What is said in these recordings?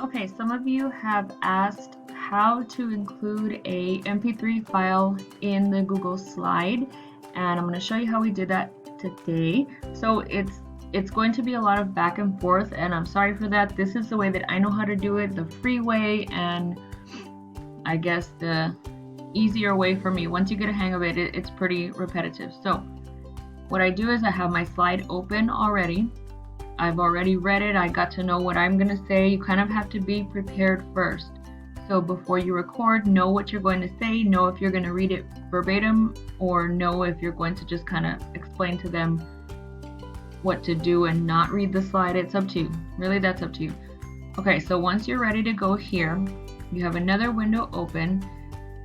Okay, some of you have asked how to include a mp3 file in the Google slide, and I'm going to show you how we did that today. So it's going to be a lot of back and forth, and I'm sorry for that. This is the way that I know how to do it, the free way, and I guess the easier way for me. Once you get a hang of it, it's pretty repetitive. So what I do is I have my slide open already. I've already read it. I got to know what I'm going to say. You kind of have to be prepared first. So before you record, know what you're going to say, know if you're going to read it verbatim, or know if you're going to just kind of explain to them what to do and not read the slide. It's up to you. Really, that's up to you. Okay, so once you're ready to go here, you have another window open,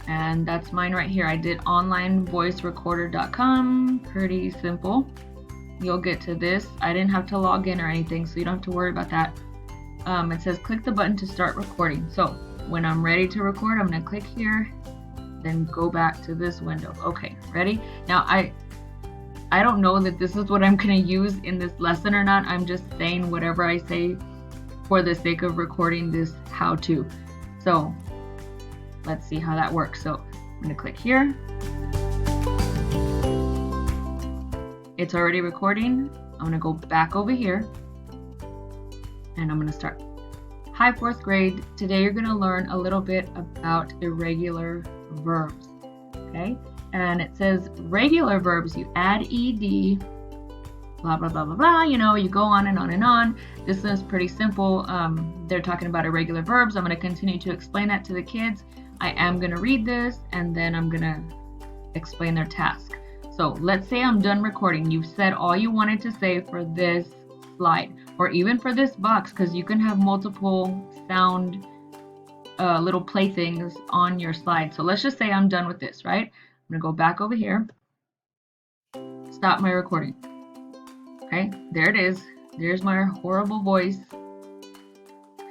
and that's mine right here. I did onlinevoicerecorder.com. Pretty simple. You'll get to this. I didn't have to log in or anything, so you don't have to worry about that. It says click the button to start recording. So when I'm ready to record, I'm going to click here, then go back to this window. Okay, ready? Now I don't know that this is what I'm going to use in this lesson or not. I'm just saying whatever I say for the sake of recording this how-to. So let's see how that works. So I'm going to click here. It's already recording. I'm going to go back over here and I'm going to start. Hi, 4th grade. Today you're going to learn a little bit about irregular verbs. Okay? And it says regular verbs, you add ed, blah, blah, blah, blah, blah. You know, you go on and on and on. This is pretty simple. They're talking about irregular verbs. I'm going to continue to explain that to the kids. I am going to read this and then I'm going to explain their task. So let's say I'm done recording. You've said all you wanted to say for this slide, or even for this box, because you can have multiple sound little playthings on your slide. So let's just say I'm done with this, right? I'm gonna go back over here, stop my recording. Okay, there it is. There's my horrible voice.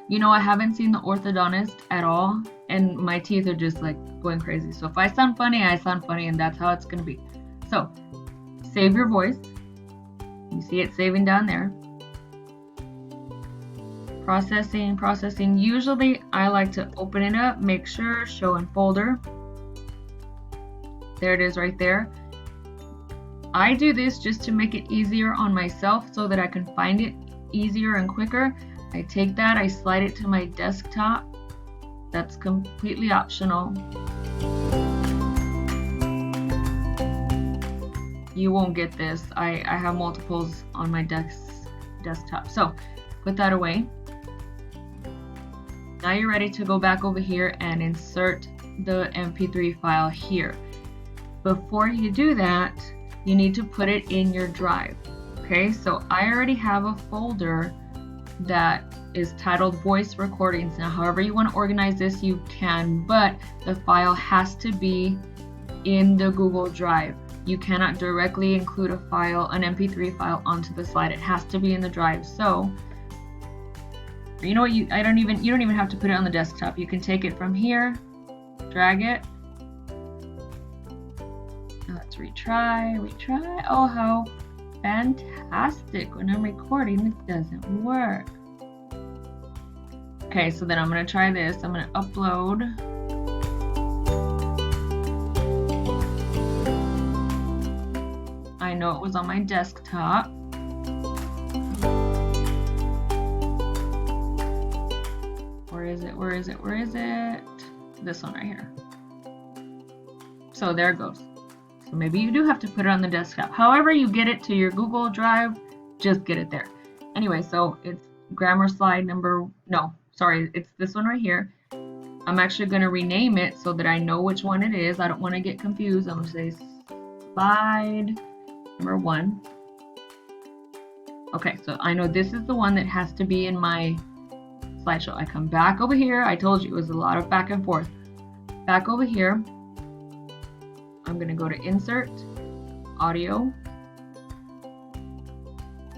You know, I haven't seen the orthodontist at all, and my teeth are just like going crazy. So if I sound funny, I sound funny, and that's how it's gonna be. So save your voice. You see it saving down there. Processing. Usually I like to open it up, make sure, show in folder. There it is right there. I do this just to make it easier on myself so that I can find it easier and quicker. I take that, I slide it to my desktop. That's completely optional. You won't get this. I have multiples on my desktop. So put that away. Now you're ready to go back over here and insert the mp3 file here. Before you do that, you need to put it in your drive. Okay, so I already have a folder that is titled voice recordings. Now, however you want to organize this, you can, but the file has to be in the Google Drive. You cannot directly include a file, an mp3 file, onto the slide. It has to be in the drive. So, you know what? You don't even have to put it on the desktop. You can take it from here, drag it. Let's retry. Oh, how fantastic! When I'm recording, it doesn't work. Okay, so then I'm gonna try this. I'm gonna upload. I know it was on my desktop. Where is it? This one right here. So there it goes. So maybe you do have to put it on the desktop. However you get it to your Google Drive, just get it there. Anyway, so it's grammar slide it's this one right here. I'm actually going to rename it so that I know which one it is. I don't want to get confused. I'm going to say slide number 1. Okay, so I know this is the one that has to be in my slideshow. I come back over here. I told you it was a lot of back and forth. Back over here, I'm going to go to Insert, Audio.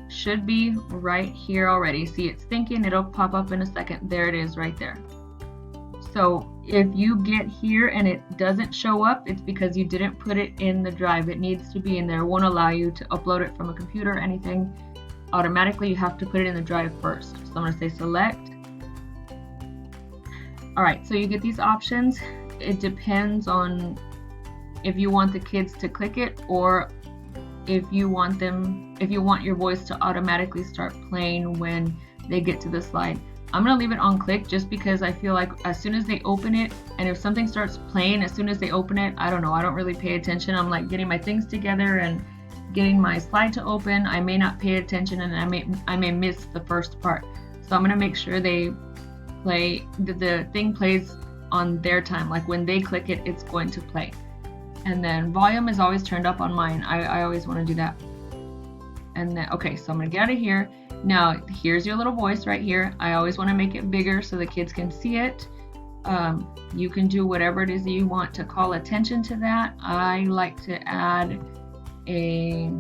Should be right here already. See, it's thinking. It'll pop up in a second. There it is right there. So if you get here and it doesn't show up, it's because you didn't put it in the drive. It needs to be in there. It won't allow you to upload it from a computer or anything automatically. You have to put it in the drive first. So I'm going to say select, Alright, so you get these options. It depends on if you want the kids to click it or if you want your voice to automatically start playing when they get to the slide. I'm gonna leave it on click just because I feel like as soon as they open it, and if something starts playing as soon as they open it, I don't know, I don't really pay attention. I'm like getting my things together and getting my slide to open. I may not pay attention and I may miss the first part. So I'm gonna make sure they play, the thing plays on their time. Like when they click it, it's going to play. And then volume is always turned up on mine. I always want to do that. And then, okay, so I'm gonna get out of here. Now, here's your little voice right here. I always want to make it bigger so the kids can see it. You can do whatever it is that you want to call attention to that. I like to add a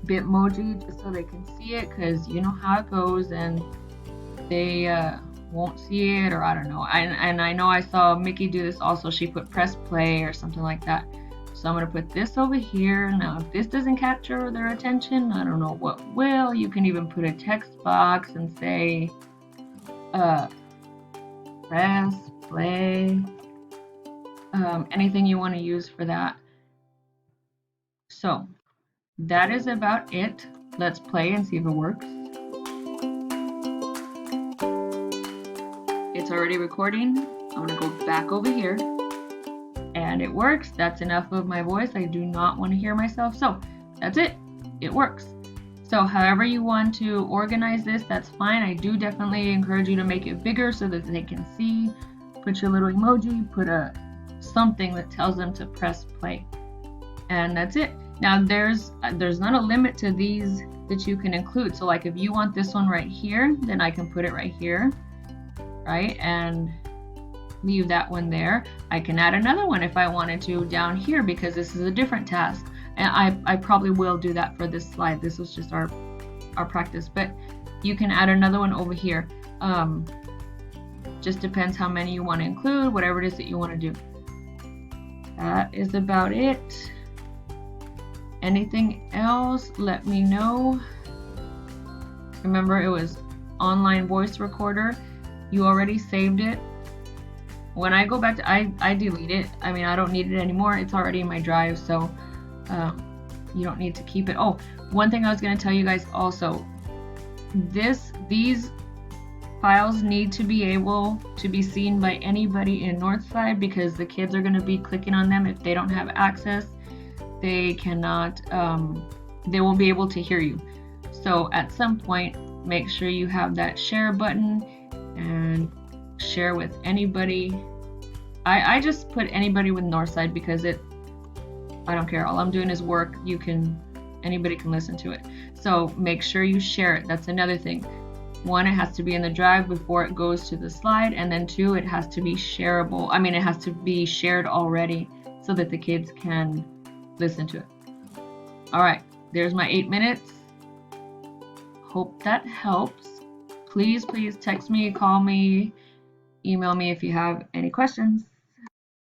Bitmoji just so they can see it, because you know how it goes and they won't see it, or I don't know. And I know I saw Mickey do this also. She put press play or something like that. So I'm going to put this over here. Now, if this doesn't capture their attention, I don't know what will. You can even put a text box and say, press play. Anything you want to use for that. So that is about it. Let's play and see if it works. It's already recording. I'm going to go back over here. And it works. That's enough of my voice. I do not want to hear myself. So that's it. It works. So however you want to organize this, that's fine. I do definitely encourage you to make it bigger so that they can see. Put your little emoji, put something that tells them to press play. And that's it. Now there's not a limit to these that you can include. So like if you want this one right here, then I can put it right here, right? And leave that one there. I can add another one if I wanted to down here because this is a different task. And I probably will do that for this slide. This was just our practice, but you can add another one over here. Just depends how many you want to include, whatever it is that you want to do. That is about it. Anything else, let me know. Remember, it was online voice recorder. You already saved it. When I go back to, I delete it. I mean, I don't need it anymore. It's already in my drive, so you don't need to keep it. Oh, one thing I was going to tell you guys also. These files need to be able to be seen by anybody in Northside because the kids are going to be clicking on them. If they don't have access, they cannot, they won't be able to hear you. So at some point, make sure you have that share button and share with anybody. I just put anybody with Northside because I don't care. All I'm doing is work. Anybody can listen to it. So make sure you share it. That's another thing. 1, it has to be in the drive before it goes to the slide, and then 2, it has to be shareable. I mean, it has to be shared already so that the kids can listen to it. All right, there's my 8 minutes. Hope that helps. Please text me, call me, email me if you have any questions.